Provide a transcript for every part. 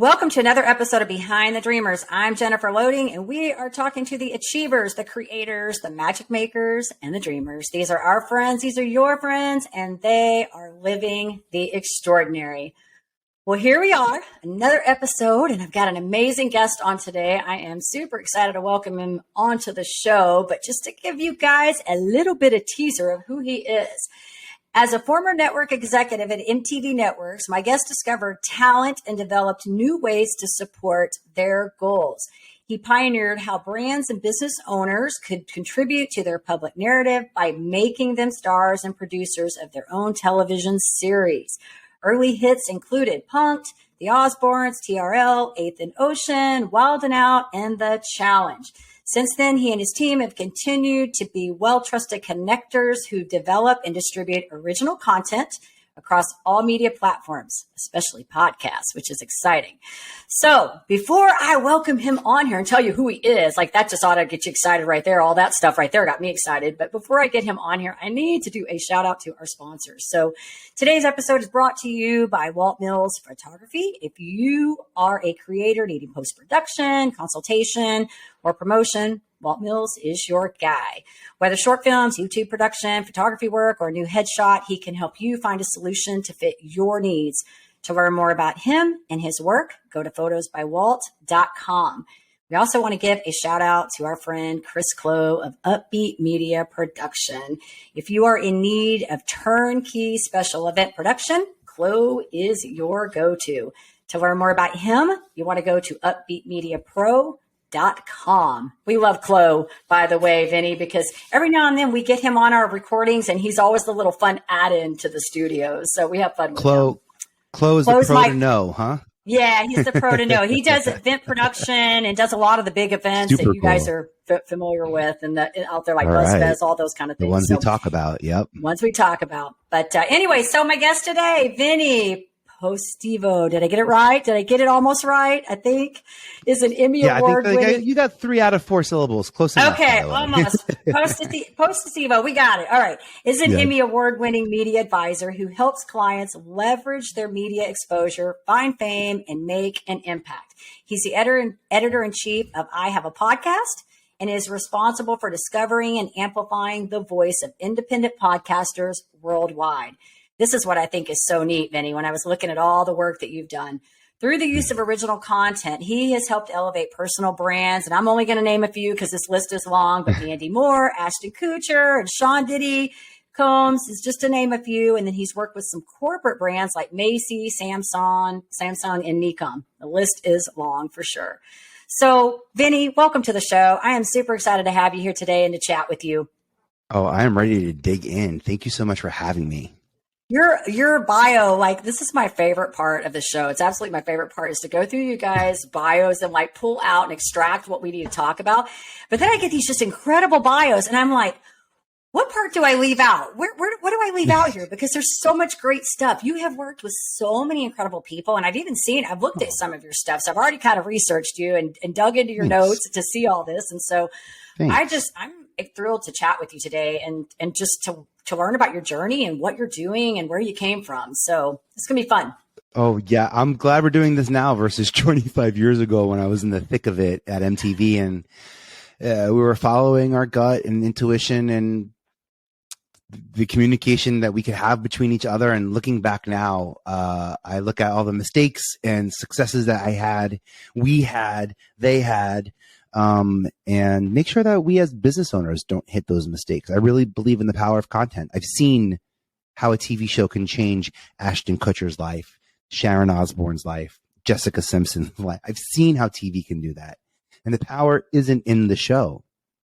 Welcome to another episode of Behind the Dreamers. I'm Jennifer Loading, and we are talking to the achievers, the creators, the magic makers, and the dreamers. These are our friends. These are your friends, and they are living the extraordinary. Well, here we are, another episode, and I've got an amazing guest on today. I am super excited to welcome him onto the show, but just to give you guys a little bit of teaser of who he is. As a former network executive at MTV Networks, my guest discovered talent and developed new ways to support their goals. He pioneered how brands and business owners could contribute to their public narrative by making them stars and producers of their own television series. Early hits included Punk'd, The Osbournes, TRL, Eighth and Ocean, Wild 'N Out, and The Challenge. Since then, he and his team have continued to be well-trusted connectors who develop and distribute original content across all media platforms, especially podcasts, which is exciting. So before I welcome him on here and tell you who he is, like that just ought to get you excited right there. All that stuff right there got me excited. But before I get him on here, I need to do a shout out to our sponsors. So today's episode is brought to you by Walt Mills Photography. If you are a creator needing post-production, consultation, or promotion, Walt Mills is your guy. Whether short films, YouTube production, photography work, or a new headshot, he can help you find a solution to fit your needs. To learn more about him and his work, go to photosbywalt.com. We also want to give a shout out to our friend Chris Clow of Upbeat Media Production. If you are in need of turnkey special event production, Clow is your go-to. To learn more about him, you want to go to upbeatmediapro.com. We love Chloe, by the way, Vinny, because every now and then we get him on our recordings and he's always the little fun add-in to the studio. So we have fun with him. Chloe's the pro to know, huh? Yeah, he's the pro to know. He does event production and does a lot of the big events that you guys are familiar with and out there like BuzzFest, all those kind of things. The ones we talk about, yep. Ones we talk about. But anyway, so my guest today, Vinnie Potestivo. Did I get it right? Did I get it almost right? I think is an Emmy Award-Winning. I think you got 3 out of 4 syllables. Close enough. Okay, almost. Potestivo. We got it. All right. Is an Emmy Award-Winning media advisor who helps clients leverage their media exposure, find fame, and make an impact. He's the editor-in-chief of I Have a Podcast and is responsible for discovering and amplifying the voice of independent podcasters worldwide. This is what I think is so neat, Vinny, when I was looking at all the work that you've done. Through the use of original content, he has helped elevate personal brands. And I'm only going to name a few because this list is long, but Mandy Moore, Ashton Kutcher, and Sean Diddy Combs is just to name a few. And then he's worked with some corporate brands like Macy, Samsung, and Nikon. The list is long for sure. So, Vinny, welcome to the show. I am super excited to have you here today and to chat with you. Oh, I am ready to dig in. Thank you so much for having me. Your bio, like this is my favorite part of the show. It's absolutely my favorite part is to go through you guys' bios and like pull out and extract what we need to talk about. But then I get these just incredible bios and I'm like, what part do I leave out? What do I leave out here? Because there's so much great stuff. You have worked with so many incredible people. And I've looked at some of your stuff. So I've already kind of researched you and dug into your notes to see all this. And so I'm thrilled to chat with you today and just to learn about your journey and what you're doing and where you came from. So it's going to be fun. Oh, yeah. I'm glad we're doing this now versus 25 years ago when I was in the thick of it at MTV and we were following our gut and intuition and the communication that we could have between each other. And looking back now, I look at all the mistakes and successes that we had, they had, and make sure that we as business owners don't hit those mistakes. I really believe in the power of content. I've seen how a TV show can change Ashton Kutcher's life, Sharon Osbourne's life, Jessica Simpson's life. I've seen how TV can do that. And the power isn't in the show.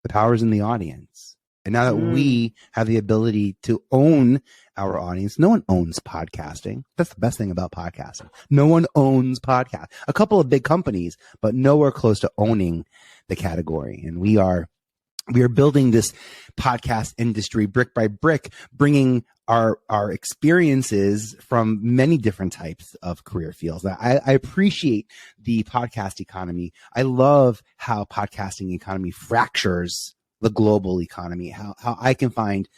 The power is in the audience. And now that we have the ability to own our audience, no one owns podcasting. That's the best thing about podcasting. No one owns podcast. A couple of big companies, but nowhere close to owning the category. And we are building this podcast industry brick by brick, bringing our experiences from many different types of career fields. I appreciate the podcast economy. I love how podcasting economy fractures the global economy, how I can find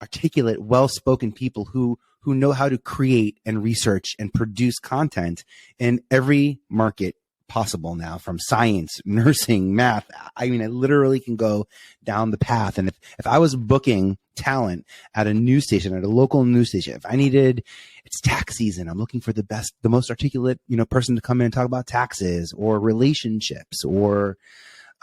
articulate, well-spoken people who who know how to create and research and produce content in every market possible now, from science, nursing, math. I mean, I literally can go down the path. And if I was booking talent at a news station, at a local news station, if I needed, it's tax season, I'm looking for the most articulate, person to come in and talk about taxes or relationships or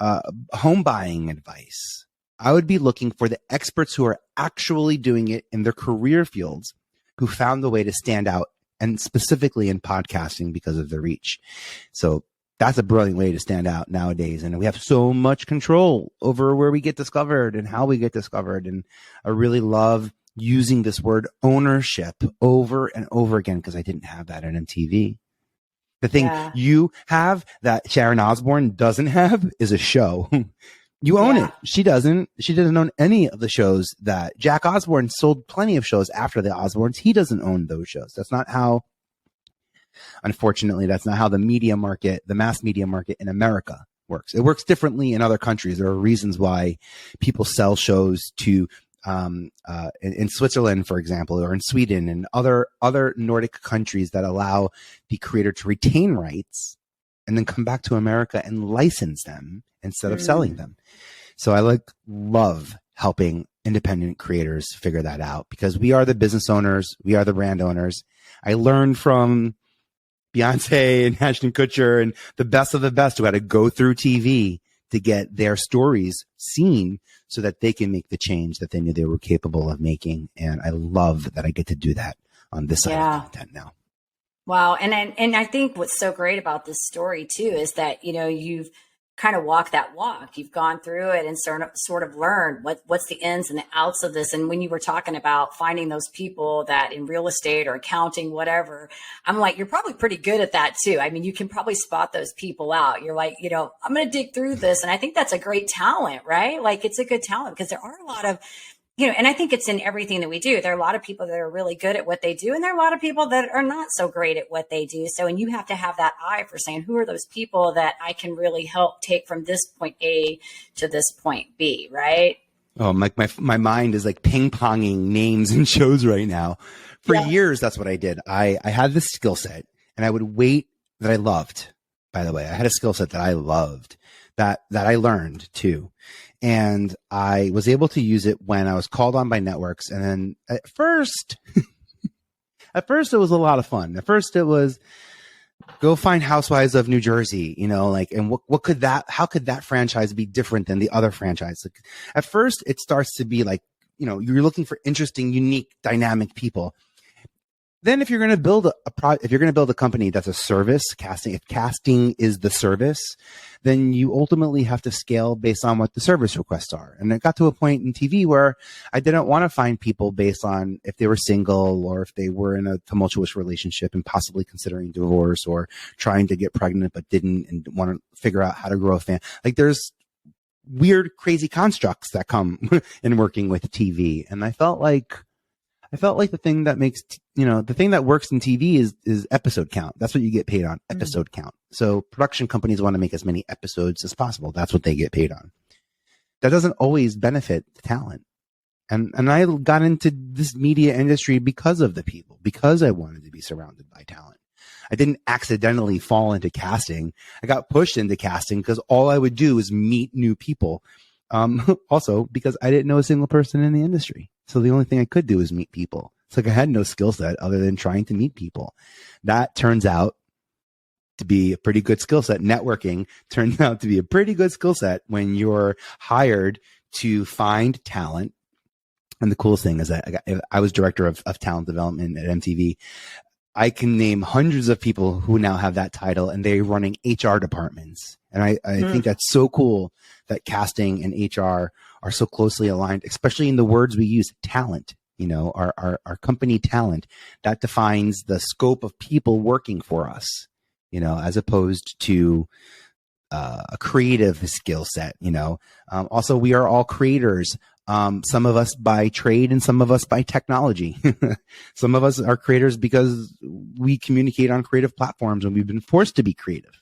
home buying advice, I would be looking for the experts who are actually doing it in their career fields, who found the way to stand out, and specifically in podcasting because of the reach. So that's a brilliant way to stand out nowadays. And we have so much control over where we get discovered and how we get discovered. And I really love using this word ownership over and over again, because I didn't have that at MTV. The thing you have that Sharon Osbourne doesn't have is a show. You own it. She doesn't. She doesn't own any of the shows that Jack Osbourne sold. Plenty of shows after the Osbournes. He doesn't own those shows. That's not how, unfortunately, that's not how the media market, the mass media market in America works. It works differently in other countries. There are reasons why people sell shows to, in Switzerland, for example, or in Sweden and other Nordic countries that allow the creator to retain rights and then come back to America and license them instead of selling them. So I love helping independent creators figure that out, because we are the business owners. We are the brand owners. I learned from Beyonce and Ashton Kutcher and the best of the best who had to go through TV to get their stories seen so that they can make the change that they knew they were capable of making. And I love that I get to do that on this side of content now. Wow. And I think what's so great about this story too is that, you've kind of walked that walk. You've gone through it and sort of learned what's the ins and the outs of this. And when you were talking about finding those people that in real estate or accounting, whatever, I'm like, you're probably pretty good at that too. I mean, you can probably spot those people out. You're like, I'm going to dig through this. And I think that's a great talent, right? Like, it's a good talent, because there are a lot of, and I think it's in everything that we do. There are a lot of people that are really good at what they do, and there are a lot of people that are not so great at what they do. So, and you have to have that eye for saying, who are those people that I can really help take from this point A to this point B, right? Oh, my mind is like ping-ponging names and shows right now. For years, that's what I did. I had this skill set, and I would wait, that I loved, by the way. I had a skill set that I loved, that I learned too. And I was able to use it when I was called on by networks. And then at first it was a lot of fun. At first it was go find Housewives of New Jersey, and how could that franchise be different than the other franchise? Like, at first it starts to be like, you're looking for interesting, unique, dynamic people. Then if you're going to build a company that's a service, if casting is the service, then you ultimately have to scale based on what the service requests are. And it got to a point in TV where I didn't want to find people based on if they were single or if they were in a tumultuous relationship and possibly considering divorce or trying to get pregnant but didn't and want to figure out how to grow a family. Like, there's weird, crazy constructs that come in working with TV. And I felt like the thing that makes, the thing that works in TV is episode count. That's what you get paid on, episode count. So production companies want to make as many episodes as possible. That's what they get paid on. That doesn't always benefit the talent. And I got into this media industry because of the people, because I wanted to be surrounded by talent. I didn't accidentally fall into casting. I got pushed into casting because all I would do is meet new people. Also because I didn't know a single person in the industry. So the only thing I could do is meet people. It's like I had no skill set other than trying to meet people. That turns out to be a pretty good skill set. Networking turns out to be a pretty good skill set when you're hired to find talent. And the coolest thing is that I was director of talent development at MTV. I can name hundreds of people who now have that title, and they're running HR departments. And I think that's so cool that casting and HR are so closely aligned, especially in the words we use, talent, our company talent. That defines the scope of people working for us, as opposed to a creative skill set, Also, we are all creators. Some of us by trade and some of us by technology. Some of us are creators because we communicate on creative platforms and we've been forced to be creative.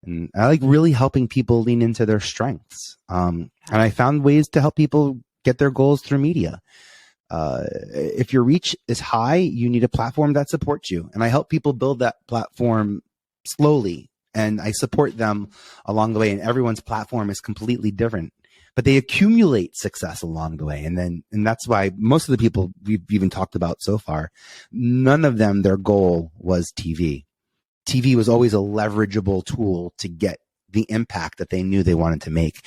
And I like really helping people lean into their strengths. And I found ways to help people get their goals through media. If your reach is high, you need a platform that supports you. And I help people build that platform slowly, and I support them along the way. And everyone's platform is completely different, but they accumulate success along the way. And that's why most of the people we've even talked about so far, none of them, their goal was TV. TV was always a leverageable tool to get the impact that they knew they wanted to make.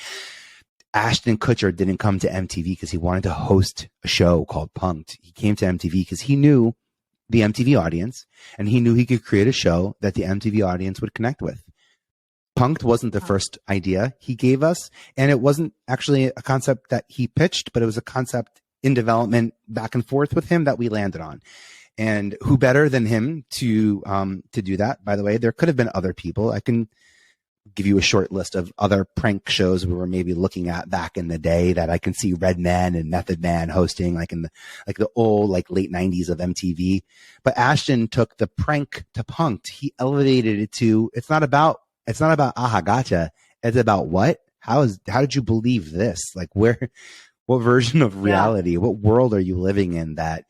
Ashton Kutcher didn't come to MTV because he wanted to host a show called Punk'd. He came to MTV because he knew the MTV audience, and he knew he could create a show that the MTV audience would connect with. Punk'd wasn't the first idea he gave us, and it wasn't actually a concept that he pitched, but it was a concept in development back and forth with him that we landed on. And who better than him to do that? By the way, there could have been other people. I can give you a short list of other prank shows we were maybe looking at back in the day that I can see Redman and Method Man hosting, like in the old, like late 90s of MTV. But Ashton took the prank to Punk'd. He elevated it to, it's not about aha gotcha. It's about what? How did you believe this? Like what version of reality, what world are you living in that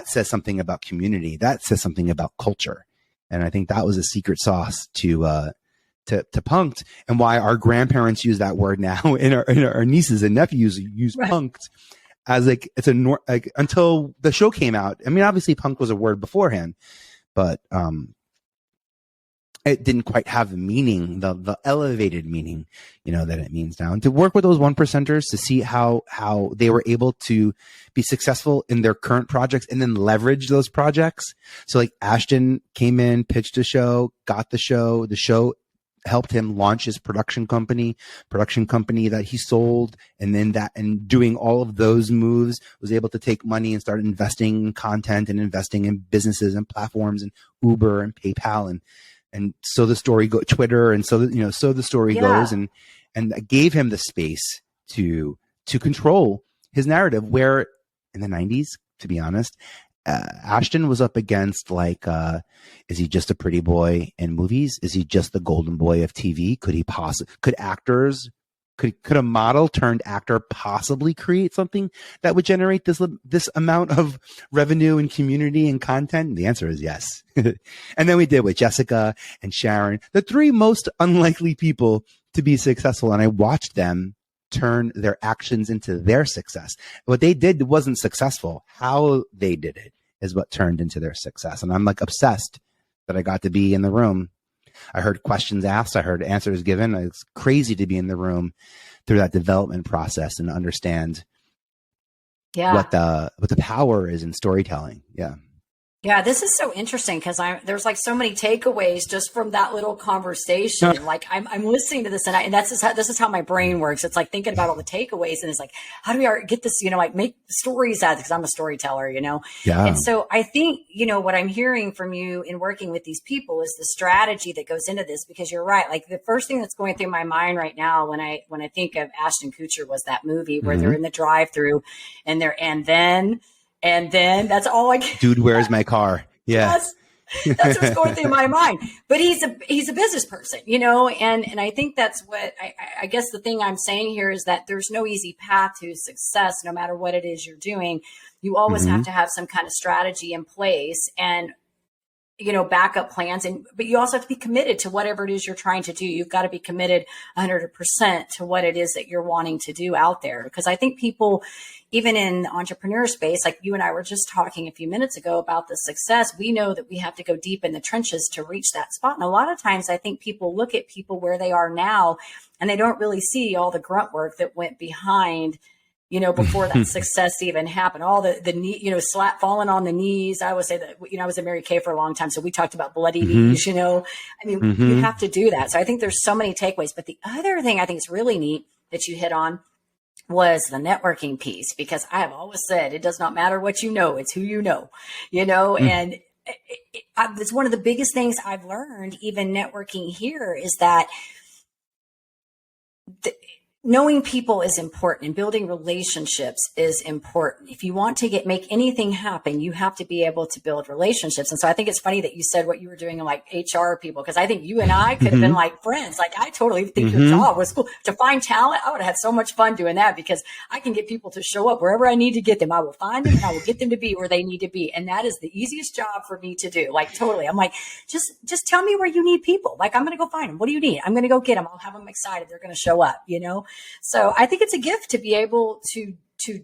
says something about community. That says something about culture. And I think that was a secret sauce to Punk'd, and why our grandparents use that word now, and our nieces and nephews use Punk'd as like it's until the show came out. I mean, obviously punk was a word beforehand, but it didn't quite have the meaning, the elevated meaning, that it means now. And to work with those 1%ers to see how they were able to be successful in their current projects and then leverage those projects. So like Ashton came in, pitched a show, got the show helped him launch his production company that he sold. And then and doing all of those moves, was able to take money and start investing in content and investing in businesses and platforms and Uber and PayPal and so the story Twitter. And so the story goes, and gave him the space to control his narrative, where in the 90s, to be honest, Ashton was up against is he just a pretty boy in movies? Is he just the golden boy of TV? Could a model turned actor possibly create something that would generate this amount of revenue and community and content? And the answer is yes. And then we did with Jessica and Sharon, the three most unlikely people to be successful. And I watched them turn their actions into their success. What they did wasn't successful. How they did it is what turned into their success. And I'm obsessed that I got to be in the room. I heard questions asked. I heard answers given. It's crazy to be in the room through that development process and understand what the power is in storytelling. Yeah. Yeah, this is so interesting because there's so many takeaways just from that little conversation. Like I'm listening to this and this is how my brain works. It's like thinking about all the takeaways, and it's like, how do we get this, make stories out of it? Because I'm a storyteller, Yeah. And so I think, what I'm hearing from you in working with these people is the strategy that goes into this, because you're right. Like the first thing that's going through my mind right now when I think of Ashton Kutcher was that movie where they're in the drive-through and then that's all I can. Dude, where's my car? Yeah. That's what's going through my mind. But he's a business person, and I think that's what I guess the thing I'm saying here is that there's no easy path to success, no matter what it is you're doing. You always have to have some kind of strategy in place and, backup plans. But you also have to be committed to whatever it is you're trying to do. You've got to be committed 100% to what it is that you're wanting to do out there. Because I think people, even in the entrepreneur space, like you and I were just talking a few minutes ago about the success, we know that we have to go deep in the trenches to reach that spot. And a lot of times I think people look at people where they are now and they don't really see all the grunt work that went behind, before that success even happened, all the knee, falling on the knees. I always say that, I was at Mary Kay for a long time. So we talked about bloody knees, you have to do that. So I think there's so many takeaways, but the other thing I think is really neat that you hit on was the networking piece, because I have always said, it does not matter what you know, it's who you know, and it's one of the biggest things I've learned, even networking here, is that knowing people is important and building relationships is important. If you want to make anything happen, you have to be able to build relationships. And so I think it's funny that you said what you were doing in like HR people, because I think you and I could have been like friends. Like I totally think your job was cool. To find talent, I would have had so much fun doing that, because I can get people to show up wherever I need to get them. I will find them and I will get them to be where they need to be. And that is the easiest job for me to do. Like totally. I'm like, just tell me where you need people. Like I'm going to go find them. What do you need? I'm going to go get them. I'll have them excited. They're going to show up, you know? So I think it's a gift to be able to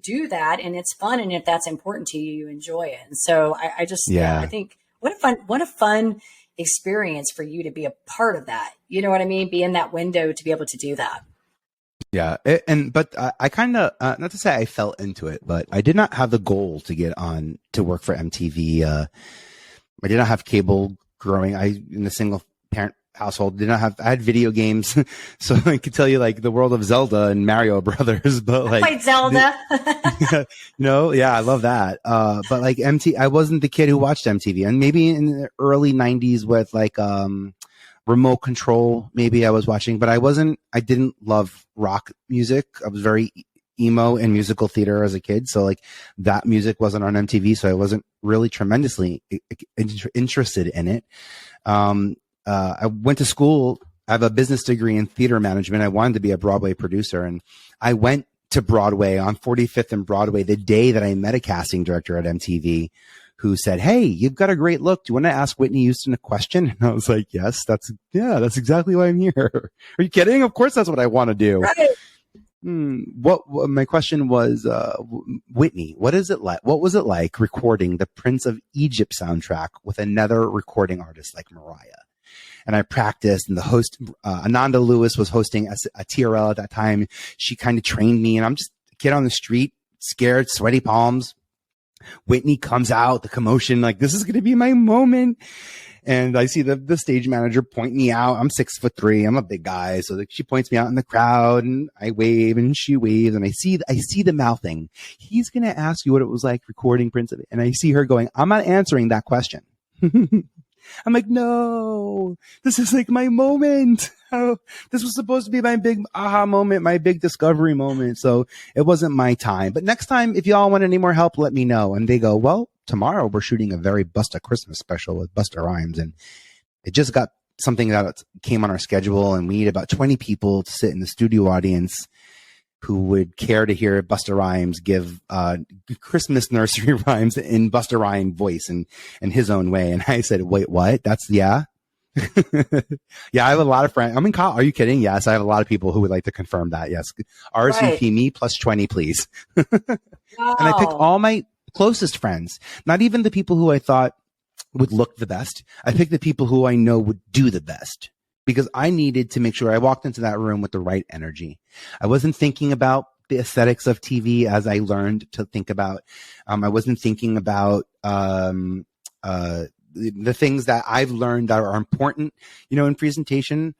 do that, and it's fun. And if that's important to you, you enjoy it. And so I think what a fun experience for you to be a part of that. You know what I mean? Be in that window to be able to do that. Yeah. But I kind of, not to say I fell into it, but I did not have the goal to get on to work for MTV. I did not have cable growing. In a single parent household I had video games, so I could tell you like the world of Zelda and Mario Brothers, but like I played Zelda. I love that. But like I wasn't the kid who watched MTV, and maybe in the early 90s with like remote control, maybe I was watching, but I didn't love rock music. I was very emo and musical theater as a kid, so like that music wasn't on MTV, so I wasn't really tremendously interested in it. I went to school. I have a business degree in theater management. I wanted to be a Broadway producer, and I went to Broadway on 45th and Broadway the day that I met a casting director at MTV who said, "Hey, you've got a great look. Do you want to ask Whitney Houston a question?" And I was like, "Yes, that's exactly why I'm here." Are you kidding? Of course that's what I want to do. Right. What my question was, Whitney, what was it like recording the Prince of Egypt soundtrack with another recording artist like Mariah? And I practiced, and the host, Ananda Lewis, was hosting a TRL at that time. She kind of trained me, and I'm just a kid on the street, scared, sweaty palms. Whitney comes out, the commotion, like, this is going to be my moment. And I see the stage manager point me out. I'm 6'3". I'm a big guy. So she points me out in the crowd, and I wave and she waves, and I see the mouthing. He's going to ask you what it was like recording Prince of it. And I see her going, I'm not answering that question. I'm like, no, this is like my moment. This was supposed to be my big aha moment, my big discovery moment. So it wasn't my time. But next time, if y'all want any more help, let me know. And they go, well, tomorrow we're shooting a very Busta Christmas special with Busta Rhymes. And it just got something that came on our schedule. And we need about 20 people to sit in the studio audience who would care to hear Busta Rhymes give Christmas nursery rhymes in Busta Rhymes voice and in his own way. And I said, wait, what? Yeah, I have a lot of friends. I'm in college. Are you kidding? Yes, I have a lot of people who would like to confirm that. Yes. RSVP me plus 20, please. Wow. And I picked all my closest friends, not even the people who I thought would look the best. I picked the people who I know would do the best, because I needed to make sure I walked into that room with the right energy. I wasn't thinking about the aesthetics of TV as I learned to think about. I wasn't thinking about the things that I've learned that are important, in presentation,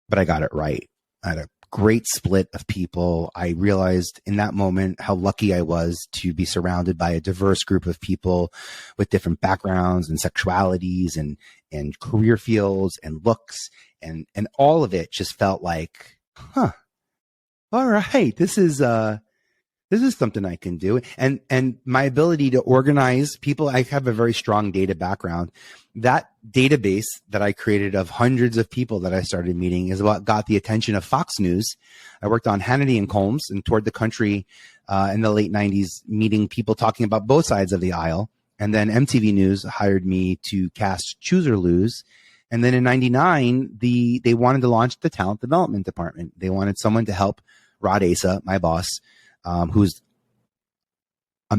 but I got it right. I had a great split of people. I realized in that moment how lucky I was to be surrounded by a diverse group of people with different backgrounds and sexualities and career fields and looks, and all of it just felt like, all right, this is something I can do. And my ability to organize people, I have a very strong data background. That database that I created of hundreds of people that I started meeting is what got the attention of Fox News. I worked on Hannity and Combs and toured the country in the late 90s, meeting people talking about both sides of the aisle. And then MTV News hired me to cast Choose or Lose. And then in 99, they wanted to launch the talent development department. They wanted someone to help Rod Asa, my boss, who's a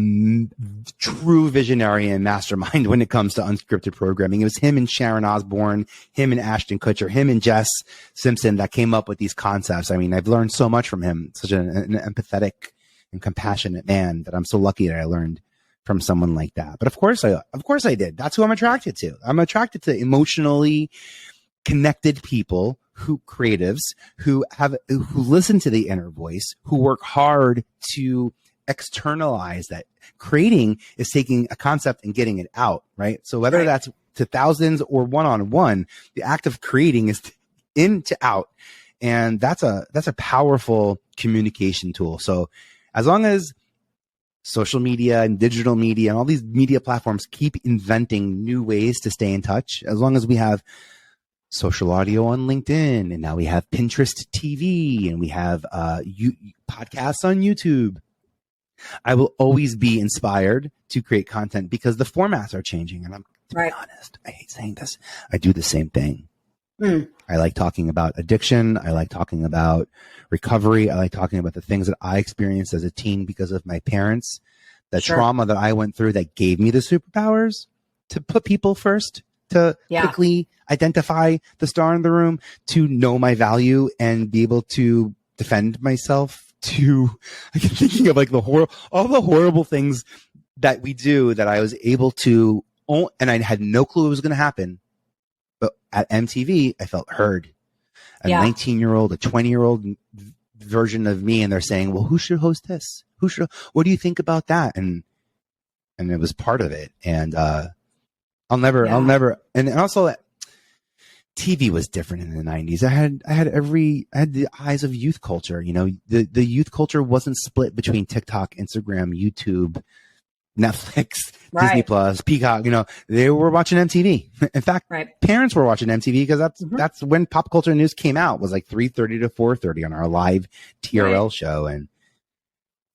true visionary and mastermind when it comes to unscripted programming. It was him and Sharon Osbourne, him and Ashton Kutcher, him and Jess Simpson that came up with these concepts. I mean, I've learned so much from him, such an empathetic and compassionate man, that I'm so lucky that I learned from someone like that. But of course I did. That's who I'm attracted to. I'm attracted to emotionally connected people, creatives who listen to the inner voice, who work hard to externalize that. Creating is taking a concept and getting it out, right? So whether that's to thousands or one-on-one, the act of creating is in to out. And that's a powerful communication tool. So as long as social media and digital media and all these media platforms keep inventing new ways to stay in touch, as long as we have social audio on LinkedIn, and now we have Pinterest TV, and we have podcasts on YouTube, I will always be inspired to create content because the formats are changing. And to be honest, I hate saying this, I do the same thing. I like talking about addiction. I like talking about recovery. I like talking about the things that I experienced as a teen because of my parents, the trauma that I went through that gave me the superpowers to put people first, to quickly identify the star in the room, to know my value and be able to defend myself. I keep thinking of like all the horrible things that we do that I was able to own, and I had no clue it was going to happen. But at MTV, I felt heard. A 19-year-old, a 20-year-old version of me, and they're saying, "Well, who should host this? What do you think about that?" And it was part of it. And I'll never. And also, TV was different in the 90s. I had the eyes of youth culture. You know, the youth culture wasn't split between TikTok, Instagram, YouTube, Netflix, Disney Plus, Peacock. You know, they were watching MTV. In fact, parents were watching MTV because that's when pop culture news came out, was like 3:30 to 4:30 on our live TRL show. And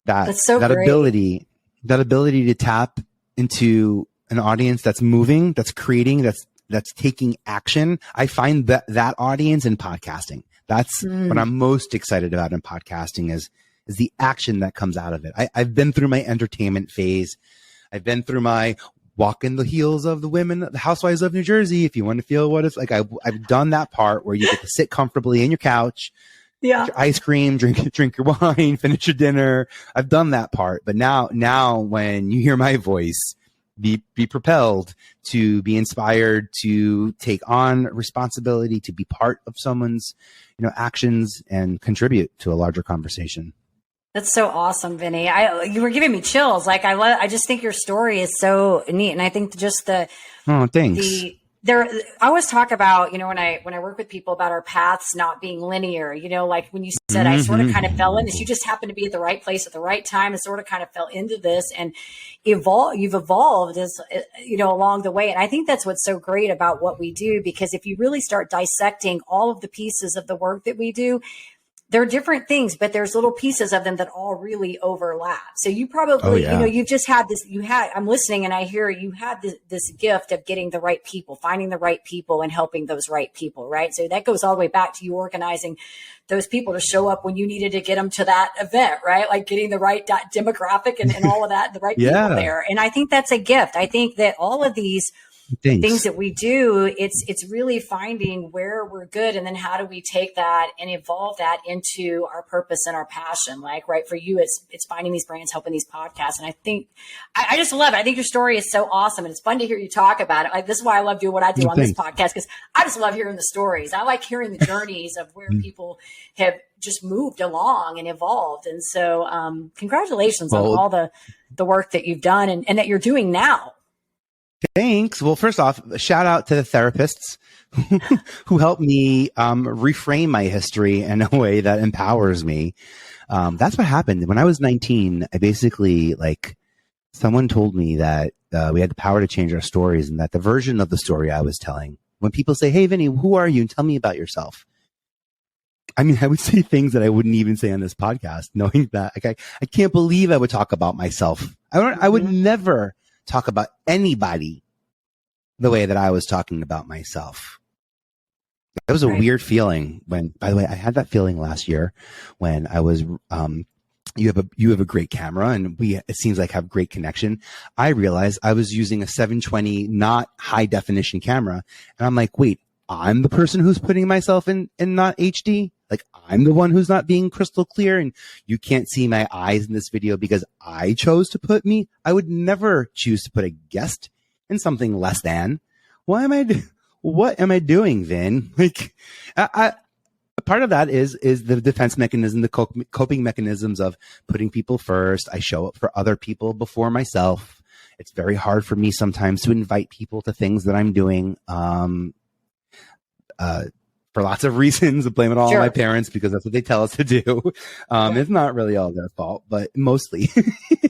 that ability to tap into an audience that's moving, that's creating, that's taking action. I find that audience in podcasting. That's what I'm most excited about in podcasting is the action that comes out of it. I've been through my entertainment phase. I've been through my walk in the heels of the women, the housewives of New Jersey. If you want to feel what it's like, I've done that part where you get to sit comfortably in your couch, get your ice cream, drink your wine, finish your dinner. I've done that part. But now when you hear my voice, be propelled, to be inspired, to take on responsibility, to be part of someone's, actions and contribute to a larger conversation. That's so awesome, Vinny. You were giving me chills. Like I just think your story is so neat, and I think just thanks. I always talk about, when I work with people about our paths not being linear, like when you said, I sort of kind of fell in this, you just happened to be at the right place at the right time and sort of kind of fell into this and you've evolved as, along the way. And I think that's what's so great about what we do, because if you really start dissecting all of the pieces of the work that we do, they're different things, but there's little pieces of them that all really overlap. So you probably, you've just had this, I'm listening and I hear you had this gift of getting the right people, finding the right people and helping those right people, right? So that goes all the way back to you organizing those people to show up when you needed to get them to that event, right? Like getting the right demographic and all of that, the right people there. And I think that's a gift. I think that all of these things that we do, it's really finding where we're good, and then how do we take that and evolve that into our purpose and our passion. Like, right, for you, it's finding these brands, helping these podcasts. And I think I just love it. I think your story is so awesome, and it's fun to hear you talk about it. Like, this is why I love doing what I do on this podcast, because I just love hearing the stories. I like hearing the journeys of where people have just moved along and evolved. And so congratulations on all the work that you've done and that you're doing now. Thanks. Well, first off, a shout out to the therapists who helped me reframe my history in a way that empowers me. That's what happened. When I was 19, I basically, someone told me that we had the power to change our stories, and that the version of the story I was telling, when people say, "Hey, Vinny, who are you? And tell me about yourself." I mean, I would say things that I wouldn't even say on this podcast, knowing that I can't believe I would talk about myself. I would never talk about anybody the way that I was talking about myself. It was a weird feeling when, by the way, I had that feeling last year when I was, you have a great camera and it seems like have great connection. I realized I was using a 720, not high definition camera. And I'm like, wait, I'm the person who's putting myself in not HD. Like, I'm the one who's not being crystal clear, and you can't see my eyes in this video because I chose to put me. I would never choose to put a guest in something less than. What am I doing, Vin? Part of that is the defense mechanism, the coping mechanisms of putting people first. I show up for other people before myself. It's very hard for me sometimes to invite people to things that I'm doing. For for lots of reasons. I blame it all Sure. on my parents because that's what they tell us to do. It's not really all their fault, but mostly,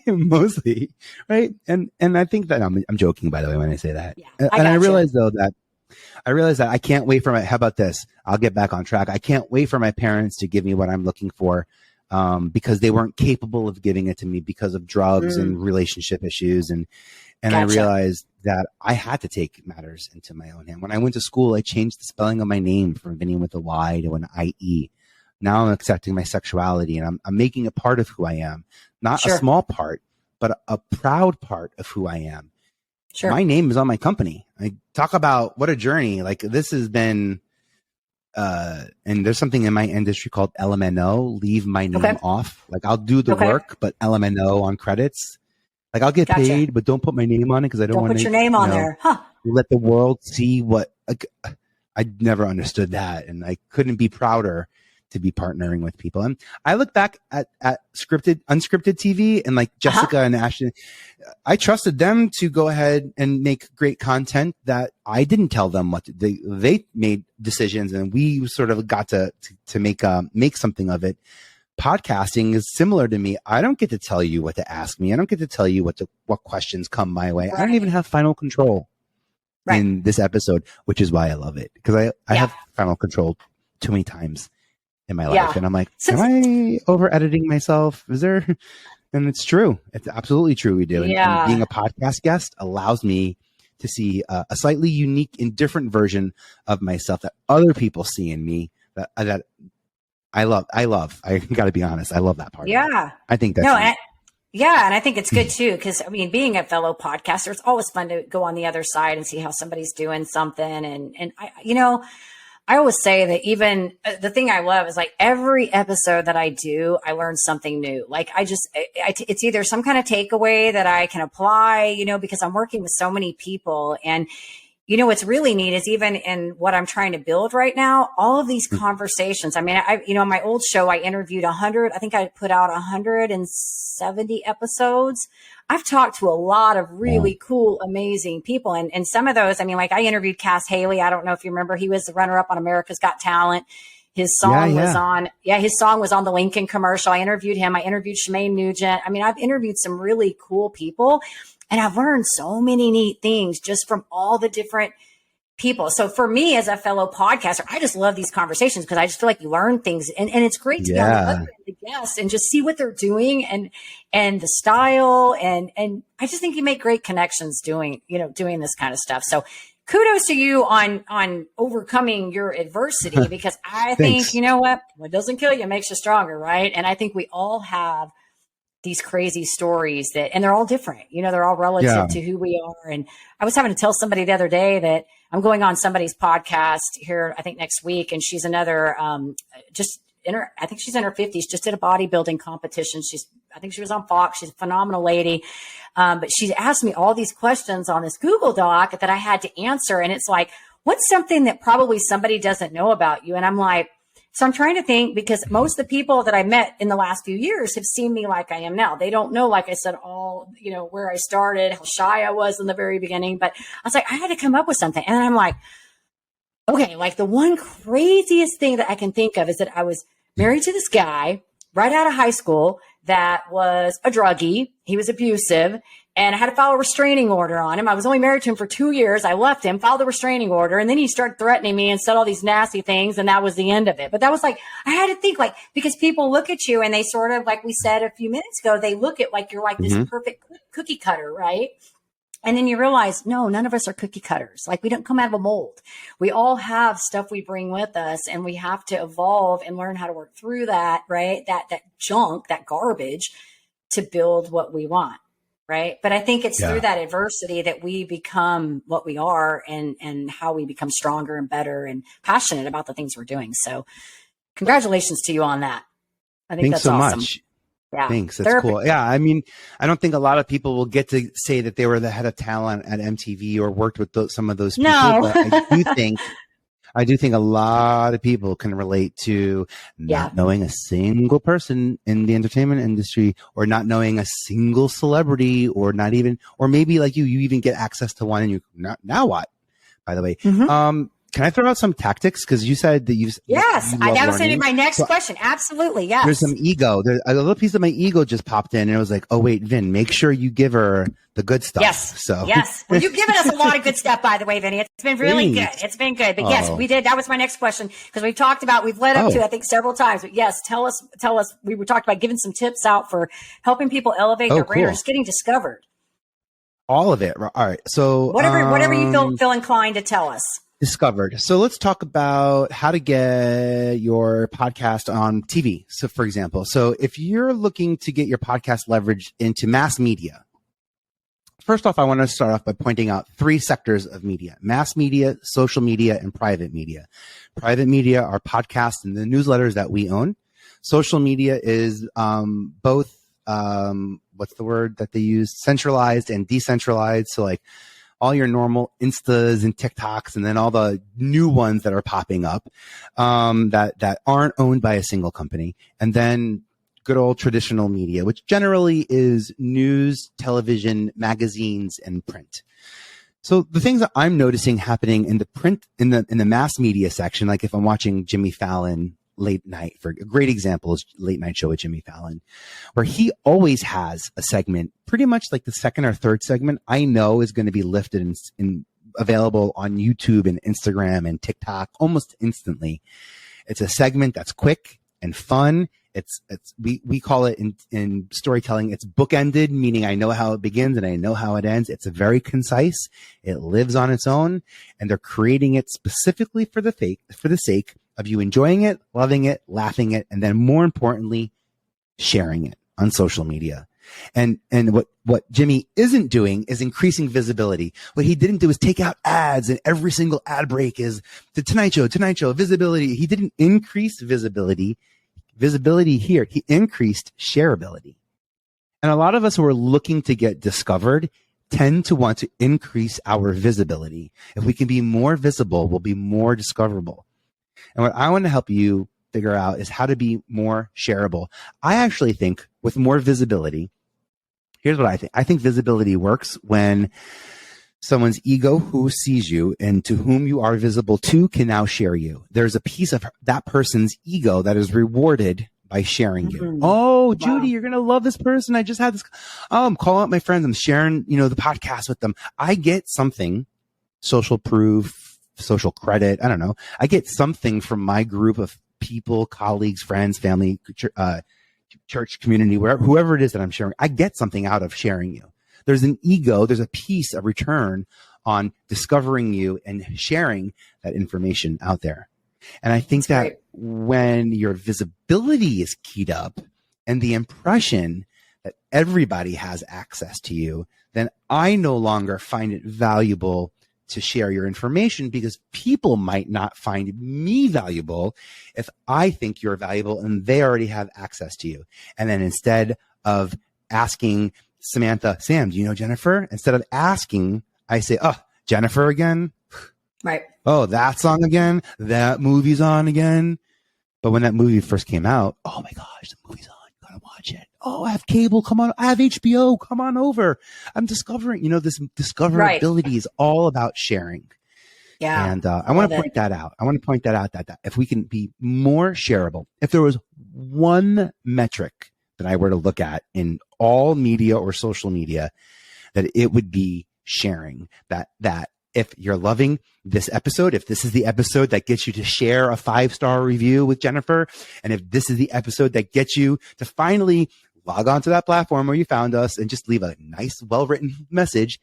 mostly, right? And I think that I'm joking, by the way, when I say that. Yeah, And I realize though that I can't wait for how about this? I'll get back on track. I can't wait for my parents to give me what I'm looking for, because they weren't capable of giving it to me because of drugs and relationship issues. And I realized that I had to take matters into my own hand. When I went to school, I changed the spelling of my name from Vinnie with a Y to an IE. Now I'm accepting my sexuality, and I'm making it part of who I am. Not a small part, but a proud part of who I am. Sure. My name is on my company. I talk about what a journey. Like this has been, and there's something in my industry called LMNO, leave my name off. Like I'll do the work, but LMNO on credits. Like I'll get paid, but don't put my name on it because I don't want to put your name on there. Huh. Let the world see what. I never understood that, and I couldn't be prouder to be partnering with people. And I look back at unscripted TV and like Jessica and Ashton. I trusted them to go ahead and make great content that I didn't tell them what they made decisions, and we sort of got to make something of it. Podcasting is similar to me. I don't get to tell you what to ask me. I don't get to tell you what questions come my way. Right. I don't even have final control in this episode, which is why I love it, because I have final control too many times in my life. And I'm like, am I over editing myself? Is there? And it's true. It's absolutely true. We do. And being a podcast guest allows me to see a slightly unique and different version of myself that other people see in me that I love. I got to be honest. I love that part. Yeah. I think that's and I think it's good too, because I mean, being a fellow podcaster, it's always fun to go on the other side and see how somebody's doing something. And I always say that even the thing I love is like every episode that I do, I learn something new. Like it's either some kind of takeaway that I can apply, because I'm working with so many people. And what's really neat is even in what I'm trying to build right now, all of these conversations. I mean, in my old show, I interviewed 100. I think I put out 170 episodes. I've talked to a lot of really cool, amazing people. And some of those, I mean, like I interviewed Cass Haley. I don't know if you remember, he was the runner up on America's Got Talent. His song was on the Lincoln commercial. I interviewed him. I interviewed Shemaine Nugent. I mean, I've interviewed some really cool people. And I've learned so many neat things just from all the different people. So for me as a fellow podcaster, I just love these conversations because I just feel like you learn things. And it's great to be on the other end of the guests and just see what they're doing and the style. And I just think you make great connections doing this kind of stuff. So kudos to you on overcoming your adversity, because I think, what doesn't kill you makes you stronger, right? And I think we all have these crazy stories and they're all different. They're all relative to who we are. And I was having to tell somebody the other day that I'm going on somebody's podcast here, I think next week. And she's another, I think she's in her 50s, just did a bodybuilding competition. I think she was on Fox. She's a phenomenal lady. But she asked me all these questions on this Google Doc that I had to answer. And it's like, what's something that probably somebody doesn't know about you? And I'm like, so I'm trying to think, because most of the people that I met in the last few years have seen me like I am now. They don't know, like I said, all, where I started, how shy I was in the very beginning. But I was like, I had to come up with something. And I'm like, okay, like the one craziest thing that I can think of is that I was married to this guy right out of high school that was a druggie. He was abusive. And I had to file a restraining order on him. I was only married to him for 2 years. I left him, filed a restraining order, and then he started threatening me and said all these nasty things, and that was the end of it. But that was like, I had to think, like, because people look at you and they sort of, like we said a few minutes ago, they look at like you're like this perfect cookie cutter, right? And then you realize, no, none of us are cookie cutters. Like, we don't come out of a mold. We all have stuff we bring with us, and we have to evolve and learn how to work through that, right? That junk, that garbage, to build what we want. Right. But I think it's through that adversity that we become what we are, and how we become stronger and better and passionate about the things we're doing. So congratulations to you on that. I think Thanks that's so awesome. much. Yeah. Thanks. That's cool. Yeah. I mean, I don't think a lot of people will get to say that they were the head of talent at MTV or worked with some of those people. No. But I do think a lot of people can relate to not knowing a single person in the entertainment industry, or not knowing a single celebrity, or maybe like you even get access to one and now what, by the way. Can I throw out some tactics? Because you said that you Yes, love that was learning. going to be my next question. Absolutely, yes. There's some ego. A little piece of my ego just popped in, and it was like, oh wait, Vin, make sure you give her the good stuff. Yes. So yes. Well, you've given us a lot of good stuff, by the way, Vinny. It's been really Thanks. good. It's been good. But yes, we did. That was my next question because we've talked about, we've led up to, I think, several times. But yes, tell us. We were talking about giving some tips out for helping people elevate their brand or just getting discovered. All of it. All right. So whatever you feel inclined to tell us. Discovered. So let's talk about how to get your podcast on TV. So for example, if you're looking to get your podcast leveraged into mass media, first off, I want to start off by pointing out 3 sectors of media: mass media, social media, and private media. Private media are podcasts and the newsletters that we own. Social media is both, what's the word that they use? Centralized and decentralized. So like all your normal Instas and TikToks, and then all the new ones that are popping up that aren't owned by a single company. And then good old traditional media, which generally is news, television, magazines, and print. So the things that I'm noticing happening in the print, in the mass media section, like if I'm watching Jimmy Fallon late night, for a great example is Late Night Show with Jimmy Fallon, where he always has a segment, pretty much like the second or third segment I know is going to be lifted and available on YouTube and Instagram and TikTok almost instantly. It's a segment that's quick and fun. We call it in storytelling, it's bookended, meaning I know how it begins and I know how it ends. It's very concise. It lives on its own, and they're creating it specifically for the sake of you enjoying it, loving it, laughing it, and then more importantly, sharing it on social media. And what Jimmy isn't doing is increasing visibility. What he didn't do is take out ads, and every single ad break is the Tonight Show, visibility. He didn't increase visibility here. He increased shareability. And a lot of us who are looking to get discovered tend to want to increase our visibility. If we can be more visible, we'll be more discoverable. And what I want to help you figure out is how to be more shareable. I actually think with more visibility, here's what I think. I think visibility works when someone's ego who sees you and to whom you are visible to can now share you. There's a piece of that person's ego that is rewarded by sharing you. Mm-hmm. Oh, Judy, you're going to love this person. I just had this. Oh, I'm calling up my friends. I'm sharing, the podcast with them. I get something, social proof, social credit. I don't know. I get something from my group of people, colleagues, friends, family, church community, whoever it is that I'm sharing. I get something out of sharing you. There's an ego, there's a piece of return on discovering you and sharing that information out there. And I think that when your visibility is keyed up and the impression that everybody has access to you, then I no longer find it valuable to share your information, because people might not find me valuable if I think you're valuable and they already have access to you. And then instead of asking Samantha, Sam, do you know Jennifer? Instead of asking, I say, oh, Jennifer again? Right. Oh, that song again? That movie's on again? But when that movie first came out, oh my gosh, the movie's on. You gotta watch it. Oh, I have cable. Come on. I have HBO. Come on over. I'm discovering, this discoverability is all about sharing. Yeah. And I want to point that out. I want to point that out that if we can be more shareable, if there was one metric that I were to look at in all media or social media, that it would be sharing. That if you're loving this episode, if this is the episode that gets you to share a 5-star review with Jennifer, and if this is the episode that gets you to finally log on to that platform where you found us and just leave a nice, well-written message,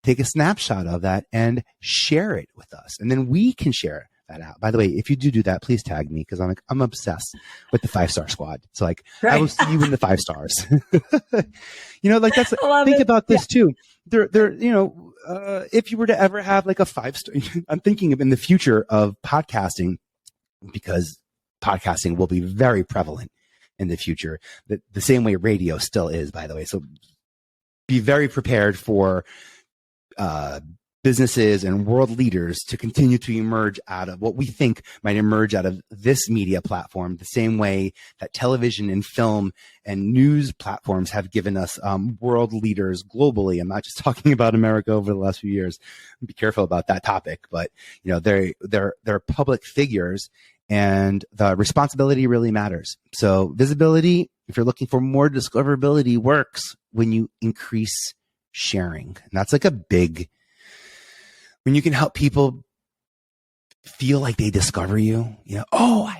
take a snapshot of that and share it with us. And then we can share that out. By the way, if you do that, please tag me, because I'm obsessed with the 5-star squad. So I will see you in the 5 stars. That's think about this too. If you were to ever have like a 5-star, I'm thinking of in the future of podcasting, because podcasting will be very prevalent in the future, the same way radio still is, by the way. So be very prepared for businesses and world leaders to continue to emerge out of what we think might emerge out of this media platform, the same way that television and film and news platforms have given us world leaders globally. I'm not just talking about America over the last few years. Be careful about that topic, but you know, they're public figures, and the responsibility really matters. So visibility, if you're looking for more discoverability, works when you increase sharing. And that's like a big, when you can help people feel like they discover you, you know, oh,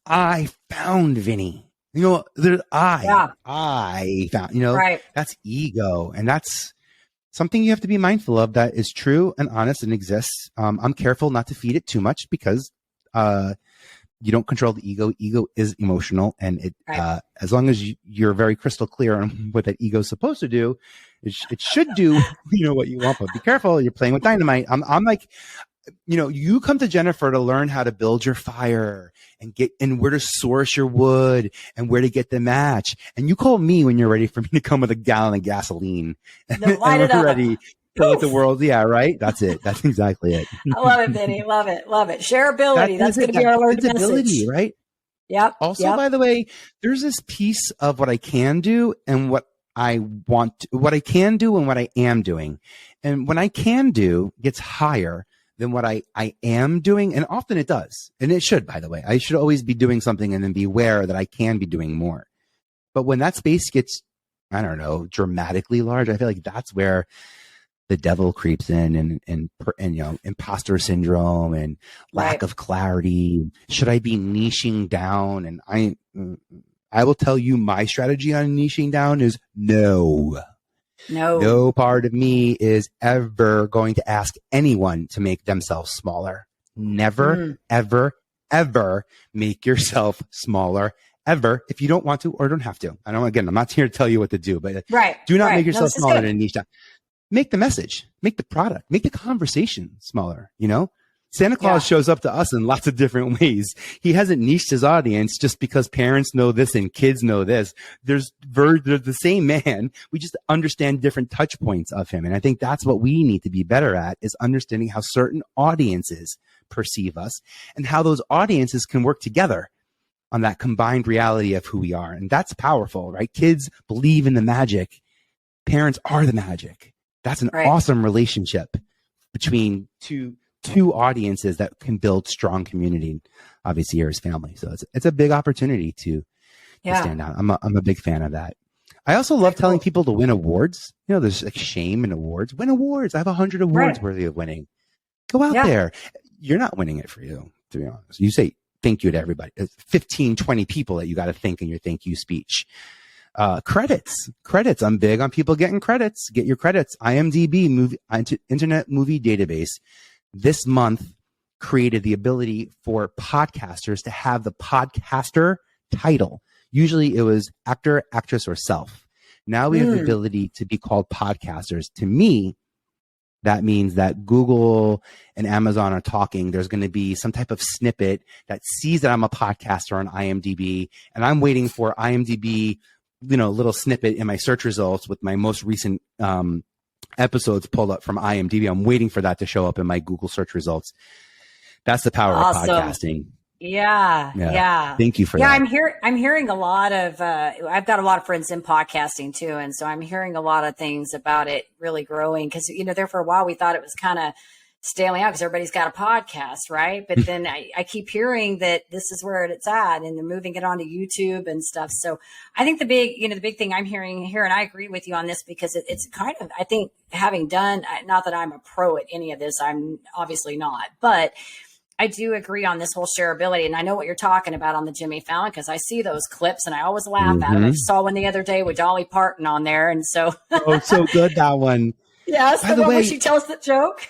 I found Vinny, you know, I found, you know, Right. That's ego. And that's something you have to be mindful of, that is true and honest and exists. I'm careful not to feed it too much, because, you don't control the ego. Ego is emotional, and it, Right. As long as you're very crystal clear on what that ego is supposed to do, it should do, you know, what you want. But be careful, you're playing with dynamite. I'm like, you know, you come to Jennifer to learn how to build your fire and where to source your wood and where to get the match. And you call me when you're ready for me to come with a gallon of gasoline and we're ready. Let the world, yeah, right. That's it. That's exactly it. I love it, Vinny. Love it. Love it. Shareability. That's going to be our learned message, right? Yep. Also, by the way, there's this piece of what I can do and what I want, what I can do and what I am doing. And when I can do gets higher than what I am doing. And often it does. And it should, by the way. I should always be doing something and then be aware that I can be doing more. But when that space gets, I don't know, dramatically large, I feel like that's where the devil creeps in, and you know, imposter syndrome and lack of clarity. Should I be niching down? And I will tell you, my strategy on niching down is no. No part of me is ever going to ask anyone to make themselves smaller. Never, ever, ever make yourself smaller. Ever, if you don't want to or don't have to. I'm not here to tell you what to do, but do not make yourself smaller than niche down. Make the message, make the product, make the conversation smaller. You know, Santa Claus shows up to us in lots of different ways. He hasn't niched his audience just because parents know this and kids know this. They're the same man. We just understand different touch points of him. And I think that's what we need to be better at, is understanding how certain audiences perceive us and how those audiences can work together on that combined reality of who we are. And that's powerful, right? Kids believe in the magic. Parents are the magic. That's an awesome relationship between two audiences that can build strong community. Obviously, yours family, so it's a big opportunity to stand out. I'm a big fan of that. I also love telling people to win awards. You know, there's like shame in awards. Win awards. I have 100 awards worthy of winning. Go out there. You're not winning it for you, to be honest. You say thank you to everybody. 15, 20 people that you got to thank in your thank you speech. Credits. I'm big on people getting credits. Get your credits. IMDb, Internet Movie Database, this month created the ability for podcasters to have the podcaster title. Usually it was actor, actress, or self. Now we have the ability to be called podcasters. To me, that means that Google and Amazon are talking. There's going to be some type of snippet that sees that I'm a podcaster on IMDb, and I'm waiting for IMDb, you know, little snippet in my search results with my most recent episodes pulled up from IMDb. I'm waiting for that to show up in my Google search results. That's the power of podcasting. Yeah. Thank you for that. I'm hearing a lot of, I've got a lot of friends in podcasting too. And so I'm hearing a lot of things about it really growing, because, you know, there for a while we thought it was kind of staling out because everybody's got a podcast, right? But then I keep hearing that this is where it's at, and they're moving it onto YouTube and stuff. So I think the big thing I'm hearing here, and I agree with you on this, because it's kind of, I think, having done, not that I'm a pro at any of this, I'm obviously not, but I do agree on this whole shareability. And I know what you're talking about on the Jimmy Fallon, because I see those clips and I always laugh at them. I just saw one the other day with Dolly Parton on there. And so, oh, so good, that one. Yes, the one where she tells the joke.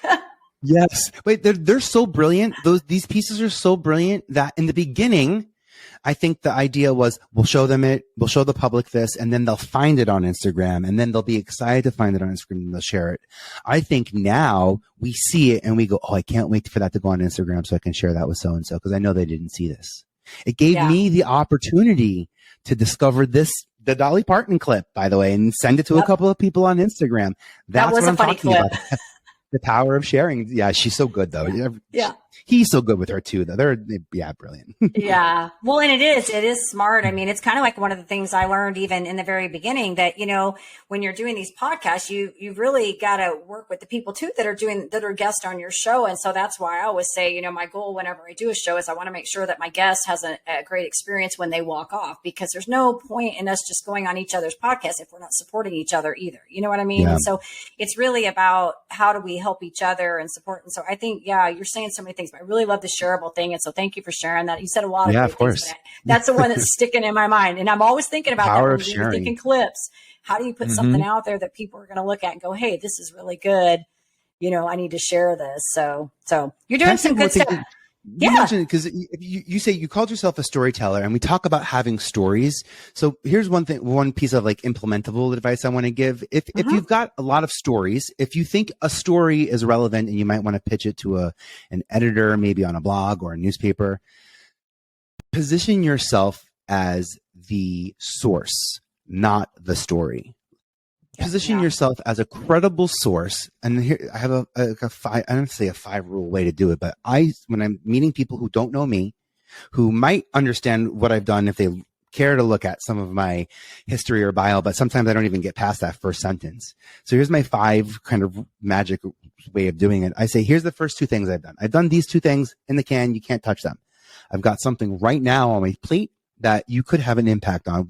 Yes. Wait, they're so brilliant. These pieces are so brilliant that in the beginning, I think the idea was we'll show the public this, and then they'll find it on Instagram, and then they'll be excited to find it on Instagram and they'll share it. I think now we see it and we go, oh, I can't wait for that to go on Instagram so I can share that with so-and-so, because I know they didn't see this. It gave me the opportunity to discover the Dolly Parton clip, by the way, and send it to a couple of people on Instagram. That's what I'm talking about. The power of sharing. Yeah, she's so good though. Yeah. He's so good with her too, though. They're brilliant. Yeah. Well, and it is smart. I mean, it's kind of like one of the things I learned even in the very beginning that, when you're doing these podcasts, you really got to work with the people too that are guests on your show. And so that's why I always say, my goal whenever I do a show is I want to make sure that my guest has a great experience when they walk off, because there's no point in us just going on each other's podcasts if we're not supporting each other either. You know what I mean? Yeah. And so it's really about how do we help each other and support. And so I think, you're saying so many things, but I really love the shareable thing. And so thank you for sharing that. You said a lot of great of course. things, that's the one that's sticking in my mind. And I'm always thinking about Power that of when you're sharing. thinking clips. How do you put something out there that people are going to look at and go, hey, this is really good. I need to share this. So you're doing some good stuff. You mentioned, because you say you called yourself a storyteller, and we talk about having stories. So here's one piece of like implementable advice I want to give. If you've got a lot of stories, if you think a story is relevant and you might want to pitch it to an editor, maybe on a blog or a newspaper, position yourself as the source, not the story. Position yourself as a credible source. And here I have I don't say a 5-rule way to do it, but when I'm meeting people who don't know me, who might understand what I've done if they care to look at some of my history or bio, but sometimes I don't even get past that first sentence. So here's my 5 kind of magic way of doing it. I say, here's the first 2 things I've done. I've done these 2 things in the can. You can't touch them. I've got something right now on my plate that you could have an impact on.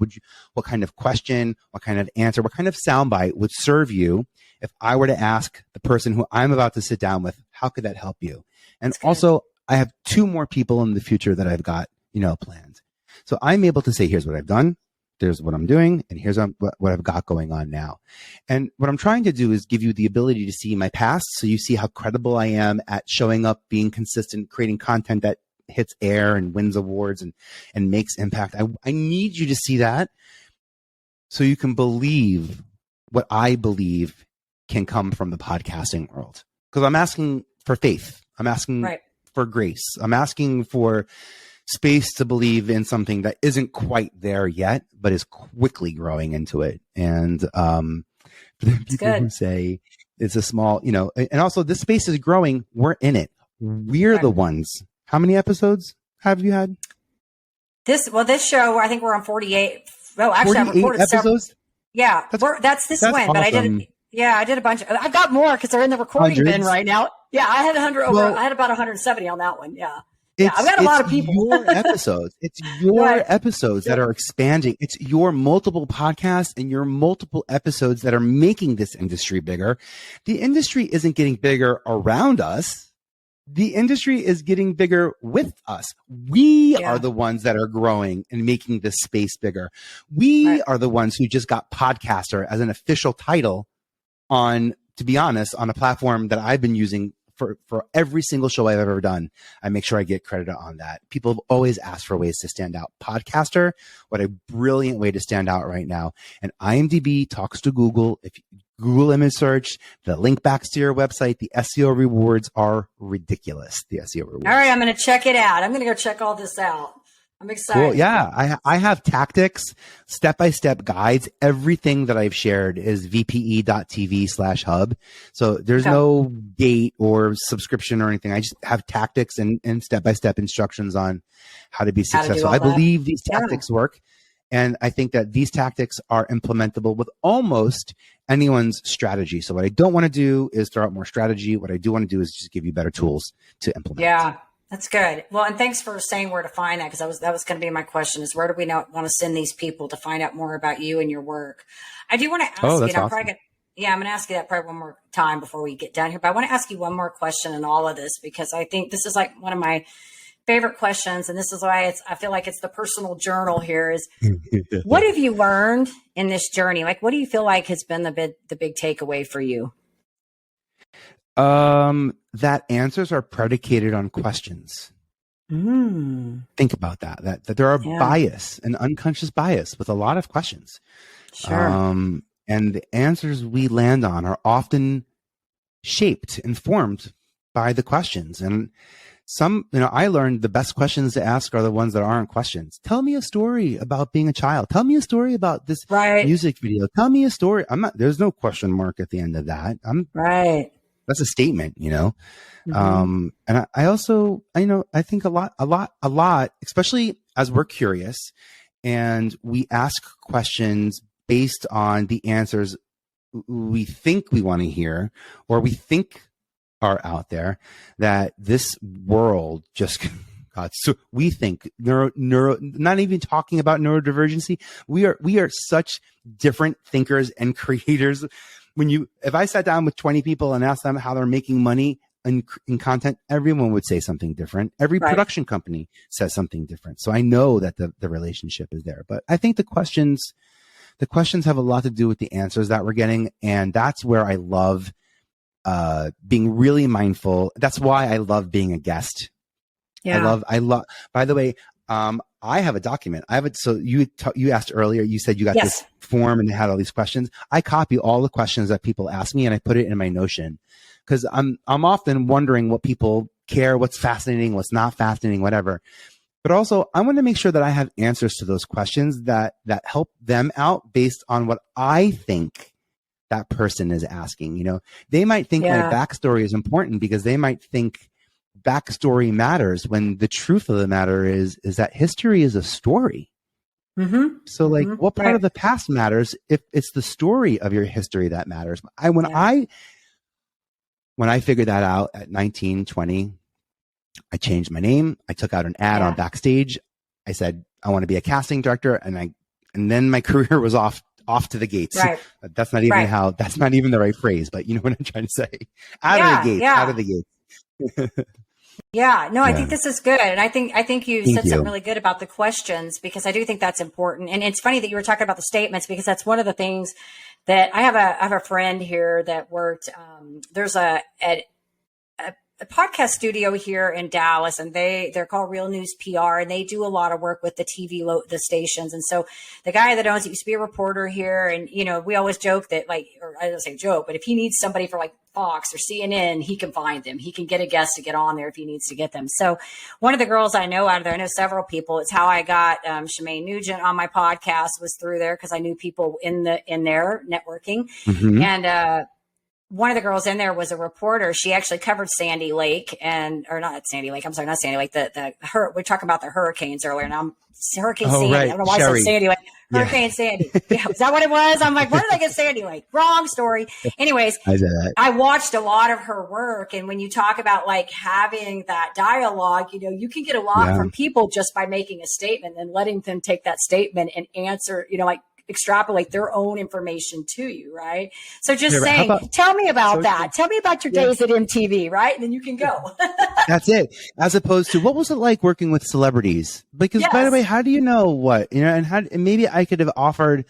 What kind of question, what kind of answer, what kind of soundbite would serve you if I were to ask the person who I'm about to sit down with, how could that help you? And also, I have 2 more people in the future that I've got, planned. So I'm able to say, here's what I've done, there's what I'm doing, and here's what I've got going on now. And what I'm trying to do is give you the ability to see my past, so you see how credible I am at showing up, being consistent, creating content that hits air and wins awards and makes impact. I need you to see that so you can believe what I believe can come from the podcasting world. Because I'm asking for faith. I'm asking for grace. I'm asking for space to believe in something that isn't quite there yet, but is quickly growing into it. And for the people who say it's a small, and also this space is growing, we're in it. We're the ones. How many episodes have you had? This show, I think we're on 48. Well, actually, I've recorded episodes. Yeah, that's this one, awesome. But I did a bunch. I've got more because they're in the recording bin right now. Yeah, I had 100 over. I had about 170 on that one. Yeah. I've got a lot of people. Your episodes. It's your episodes that are expanding. It's your multiple podcasts and your multiple episodes that are making this industry bigger. The industry isn't getting bigger around us. The industry is getting bigger with us. We are the ones that are growing and making this space bigger. We are the ones who just got podcaster as an official title to be honest, on a platform that I've been using for every single show I've ever done. I make sure I get credit on that. People have always asked for ways to stand out. Podcaster, what a brilliant way to stand out right now. And IMDb talks to Google. If you Google image search, the link backs to your website, the SEO rewards are ridiculous. The SEO rewards. All right, I'm going to check it out. I'm going to go check all this out. I'm excited. Cool. Yeah, I have tactics, step-by-step guides. Everything that I've shared is vpe.tv/hub. So there's no gate or subscription or anything. I just have tactics and step-by-step instructions on how to be successful. I believe these tactics work. And I think that these tactics are implementable with almost anyone's strategy. So what I don't want to do is throw out more strategy. What I do want to do is just give you better tools to implement. Yeah, that's good. Well, and thanks for saying where to find that, because that was going to be my question, is where do we want to send these people to find out more about you and your work? I do want to ask you, awesome. I'm going to ask you that probably one more time before we get down here, but I want to ask you one more question in all of this, because I think this is like one of my favorite questions. And this is why I feel like it's the personal journal here is what have you learned in this journey? Like, what do you feel like has been the big takeaway for you? That answers are predicated on questions. Think about that there are bias, an unconscious bias with a lot of questions. Sure. And the answers we land on are often shaped, informed by the questions. And I learned the best questions to ask are the ones that aren't questions. Tell me a story about being a child. Tell me a story about this music video. Tell me a story. There's no question mark at the end of that. that's a statement, you know? Mm-hmm. And I also, I think a lot, especially as we're curious and we ask questions based on the answers we think we want to hear, or we think are out there, that this world just God, so we think not even talking about neurodivergency. We are such different thinkers and creators. If I sat down with 20 people and asked them how they're making money in content, everyone would say something different. Every production company says something different. So I know that the relationship is there, but I think the questions have a lot to do with the answers that we're getting. And that's where I love being really mindful. That's why I love being a guest. Yeah. I love, by the way, I have a document. So you asked earlier, you said you got this form and it had all these questions. I copy all the questions that people ask me and I put it in my Notion, because I'm often wondering what people care, what's fascinating, what's not fascinating, whatever. But also I want to make sure that I have answers to those questions that help them out based on what I think that person is asking. You know, they might think my backstory is important because they might think backstory matters, when the truth of the matter is that history is a story. Mm-hmm. So like, what part of the past matters if it's the story of your history that matters? When I figured that out at 19, 20, I changed my name. I took out an ad on Backstage. I said, I want to be a casting director. And then my career was off to the gates. Right. That's not even that's not even the right phrase, but you know what I'm trying to say. Out of the gates. I think this is good. And I think you said something really good about the questions, because I do think that's important. And it's funny that you were talking about the statements, because that's one of the things that I have a friend here that worked, there's a podcast studio here in Dallas, and they're called Real News PR, and they do a lot of work with the TV, the stations. And so the guy that owns it used to be a reporter here. And, you know, we always joke that, like, or I don't say joke, but if he needs somebody for like Fox or CNN, he can find them. He can get a guest to get on there if he needs to get them. So one of the girls I know out of there, I know several people, it's how I got Shemaine Nugent on my podcast, was through there, because I knew people in there networking. Mm-hmm. And, one of the girls in there was a reporter. She actually covered Sandy Lake we're talking about the hurricanes earlier. Now Hurricane Sandy. Right. I don't know why I said Sandy Lake. Hurricane Sandy. Yeah. Is that what it was? I'm like, where did I get Sandy Lake? Wrong story. Anyways, I watched a lot of her work. And when you talk about like having that dialogue, you know, you can get a lot from people just by making a statement and letting them take that statement and answer, you know, like, extrapolate their own information to you, right? So just saying, tell me about that. Tell me about your days at MTV, right? And then you can go. That's it. As opposed to, what was it like working with celebrities? Because by the way, how do you know what, you know, and maybe I could have offered,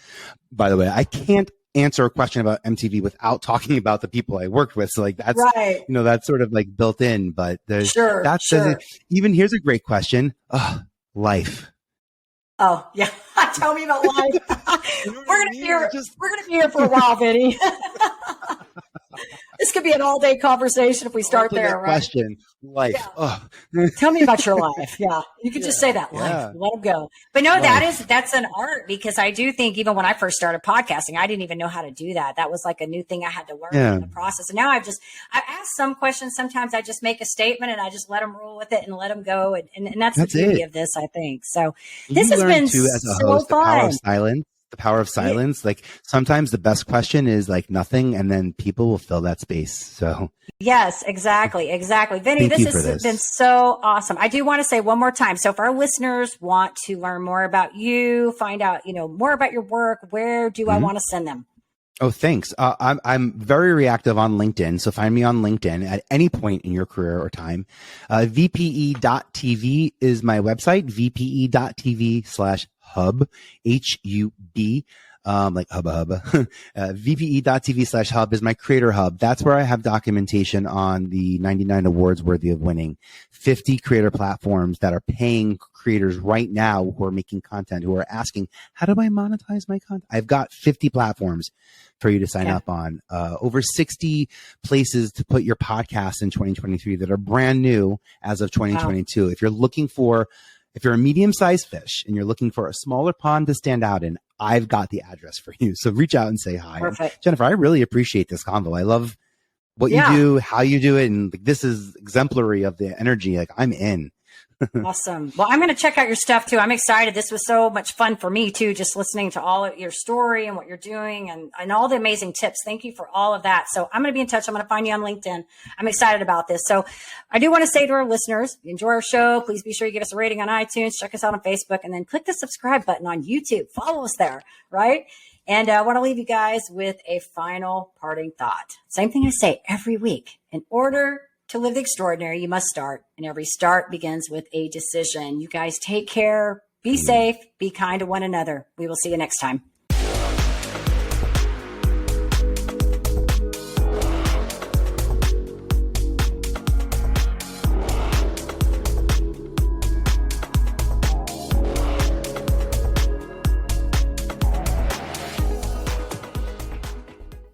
by the way, I can't answer a question about MTV without talking about the people I worked with. So like, that's, you know, that's sort of like built in, but there's, even here's a great question. Life. Oh yeah. Tell me about life. We're gonna be here for a while, Vinny. This could be an all-day conversation if we start there, right? Question, life. Yeah. Tell me about your life. Yeah, you could just say that, life. Let them go. But no, that's an art, because I do think even when I first started podcasting, I didn't even know how to do that. That was like a new thing I had to learn in the process. And now I ask some questions. Sometimes I just make a statement and I just let them roll with it and let them go. And that's the beauty of this, I think. So this has been so fun. The power of silence. Like sometimes the best question is like nothing, and then people will fill that space. So yes, exactly. Vinny, this has been so awesome. I do want to say one more time. So if our listeners want to learn more about you, find out, you know, more about your work, where do I want to send them? Oh, thanks. I'm very reactive on LinkedIn. So find me on LinkedIn at any point in your career or time. VPE.tv is my website, VPE.tv/hub, HUB, like hubba. VPE.tv/hub is my creator hub. That's where I have documentation on the 99 awards worthy of winning, 50 creator platforms that are paying creators right now who are making content, who are asking, how do I monetize my content? I've got 50 platforms for you to sign up on, over 60 places to put your podcast in 2023 that are brand new as of 2022. Wow. If you're a medium-sized fish and you're looking for a smaller pond to stand out in, I've got the address for you. So reach out and say hi. Perfect. Jennifer, I really appreciate this convo. I love what you do, how you do it. And like, this is exemplary of the energy. Like, I'm in. Awesome. Well, I'm going to check out your stuff too. I'm excited. This was so much fun for me too, just listening to all of your story and what you're doing and all the amazing tips. Thank you for all of that. So I'm going to be in touch. I'm going to find you on LinkedIn. I'm excited about this. So I do want to say to our listeners, if you enjoy our show, please be sure you give us a rating on iTunes, check us out on Facebook, and then click the subscribe button on YouTube. Follow us there, right? And I want to leave you guys with a final parting thought. Same thing I say every week. In order to live the extraordinary, you must start. And every start begins with a decision. You guys take care, be safe, be kind to one another. We will see you next time.